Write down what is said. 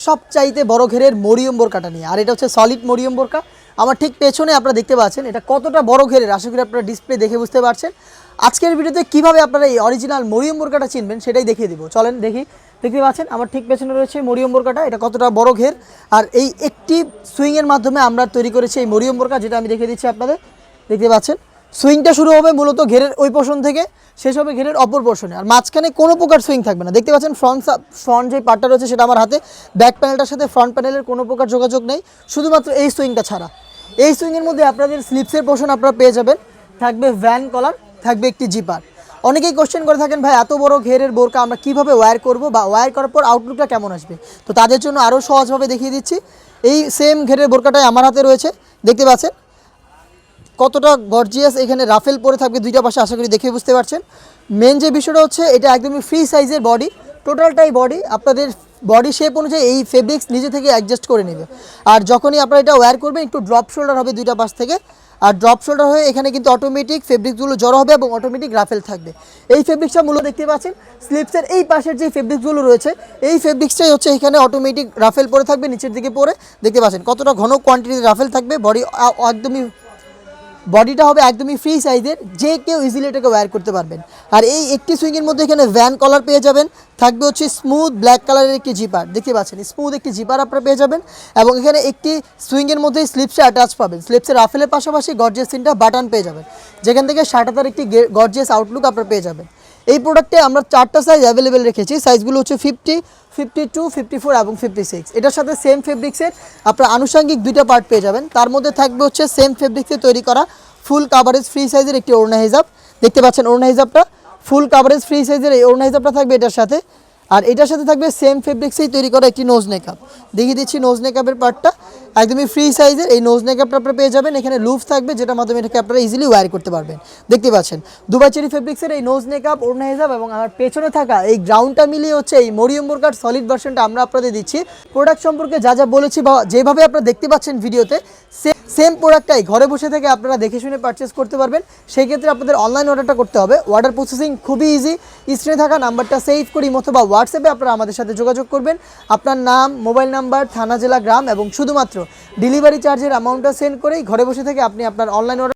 সবচাইতে বড় ঘেরের মরিয়ম বোরকাটা নিয়ে। আর এটা হচ্ছে সলিড মরিয়ম বোরকা। আমার ঠিক পেছনে আপনারা দেখতে পাচ্ছেন এটা কতটা বড় ঘেরের, আশা করি আপনারা ডিসপ্লে দেখে বুঝতে পারছেন। আজকের ভিডিওতে কিভাবে আপনারা এই অরিজিনাল মরিয়ম বোরকাটা চিনবেন সেটাই দেখিয়ে দিব। চলেন দেখি। দেখতে পাচ্ছেন আমার ঠিক পেছনে রয়েছে মরিয়ম বোরকাটা, এটা কতটা বড় ঘের। আর এই একটি সুইংয়ের মাধ্যমে আমরা তৈরি করেছি এই মরিয়ম বোরকা, যেটা আমি দেখিয়ে দিচ্ছি আপনাদের। দেখতে পাচ্ছেন সুইংটা শুরু হবে মূলত ঘেরের ওই পোর্শন থেকে, শেষ হবে ঘেরের অপর পোর্শনে। আর মাঝখানে কোনো প্রকার সুইং থাকবে না। দেখতে পাচ্ছেন ফ্রন্ট যে পার্টটা রয়েছে সেটা আমার হাতে, ব্যাক প্যানেলটার সাথে ফ্রন্ট প্যানেলের কোনো প্রকার যোগাযোগ নেই, শুধুমাত্র এই সুইংটা ছাড়া। এই সুইংয়ের মধ্যে আপনাদের স্লিপসের পোর্শন আপনারা পেয়ে যাবেন, থাকবে ভ্যান কলার, থাকবে একটি জিপার। অনেকেই কোশ্চেন করে থাকেন ভাই এত বড় ঘেরের বোরকা আমরা কীভাবে ওয়্যার করব বা ওয়্যার করার পর আউটলুকটা কেমন আসবে। তো তাদের জন্য আরও সহজভাবে দেখিয়ে দিচ্ছি। এই সেম ঘেরের বোরকাটাই আমার হাতে রয়েছে, দেখতে পাচ্ছেন কতটা গর্জিয়াস। এখানে রাফেল পরে থাকবে দুইটা পাশে, আশা করি দেখে বুঝতে পারছেন। মেন যে বিষয়টা হচ্ছে এটা একদমই ফ্রি সাইজের বডি, টোটালটাই বডি আপনাদের বডি শেপ অনুযায়ী এই ফেব্রিক্স নিজে থেকে অ্যাডজাস্ট করে নেবে। আর যখনই আপনারা এটা ওয়্যার করবেন একটু ড্রপ শোল্ডার হবে দুইটা পাশ থেকে, আর ড্রপ শোল্ডার হয়ে এখানে কিন্তু অটোমেটিক ফেব্রিক্সগুলো জড়ো হবে এবং অটোমেটিক রাফেল থাকবে। এই ফেব্রিক্সটা মূলত দেখতে পাচ্ছেন স্লিপসের এই পাশের যে ফেব্রিক্সগুলো রয়েছে এই ফেব্রিক্সটাই হচ্ছে এখানে অটোমেটিক রাফেল পরে থাকবে নিচের দিকে পরে। দেখতে পাচ্ছেন কতটা ঘন কোয়ান্টিটির রাফেল থাকবে। বডিটা হবে একদমই ফ্রি সাইজের, যে কেউ ইজিলি এটাকে ওয়্যার করতে পারবেন। আর এই একটি সুইংয়ের মধ্যে এখানে ভ্যান কলার পেয়ে যাবেন, থাকবে হচ্ছে স্মুথ ব্ল্যাক কালারের একটি জিপার। দেখতে পাচ্ছেন স্মুথ একটি জিপার আপনারা পেয়ে যাবেন। এবং এখানে একটি সুইংয়ের মধ্যেই স্লিপসে অ্যাটাচ পাবেন, স্লিপসের রাফেলের পাশাপাশি গর্জিয়াস তিনটা বাটন পেয়ে যাবেন, যেখান থেকে শাটাতার একটি গর্জিয়াস আউটলুক আপনারা পেয়ে যাবেন। এই প্রোডাক্টে আমরা 4টা সাইজ অ্যাভেলেবেল রেখেছি, সাইজগুলো হচ্ছে 50, 52, 54 এবং 56। এটার সাথে সেম ফেব্রিক্সের আপনার আনুষঙ্গিক দুইটা পার্ট পেয়ে যাবেন। তার মধ্যে থাকবে হচ্ছে সেম ফেব্রিক্সে তৈরি করা ফুল কাভারেজ ফ্রি সাইজের একটি ওড়না হিজাব। দেখতে পাচ্ছেন ওড়না হিজাবটা ফুল কাভারেজ ফ্রি সাইজের এই ওড়না হিজাবটা থাকবে এটার সাথে। আর এটার সাথে থাকবে সেম ফেব্রিক্সেই তৈরি করা একটি নোজ নেকআপ। দেখিয়ে দিচ্ছি নোজ নেকআপের পার্টটা, একদমই ফ্রি সাইজের এই নোজ নেকআপটা আপনারা পেয়ে যাবেন। এখানে লুফ থাকবে যেটার মাধ্যমে এটাকে আপনারা ইজিলি ওয়্যার করতে পারবেন। দেখতে পাচ্ছেন দুবাই চেরি ফেব্রিক্সের এই নোজ নেকআপ, ওড়না হিজাব এবং আমার পেছনে থাকা এই গ্রাউন্ডটা মিলিয়ে হচ্ছে এই মরিয়ম বোরকার সলিড ভার্সনটা আমরা আপনাদের দিচ্ছি। প্রোডাক্ট সম্পর্কে যা যা বলেছি বা যেভাবে আপনারা দেখতে পাচ্ছেন ভিডিওতে, সেম প্রোডাক্টটাই ঘরে বসে থেকে আপনারা দেখে শুনে পারচেস করতে পারবেন। সেই ক্ষেত্রে আপনাদের অনলাইন অর্ডারটা করতে হবে। অর্ডার প্রসেসিং খুবই ইজি, স্ক্রিনে থাকা নাম্বারটা সেভ করি অথবা হোয়াটসঅ্যাপে আপনারা আমাদের সাথে যোগাযোগ করবেন। আপনার নাম, মোবাইল নাম্বার, থানা, জেলা, গ্রাম এবং শুধুমাত্র ডেলিভারি চার্জের অ্যামাউন্টটা সেন্ড করেই ঘরে বসে থেকে আপনি আপনার অনলাইন অর্ডার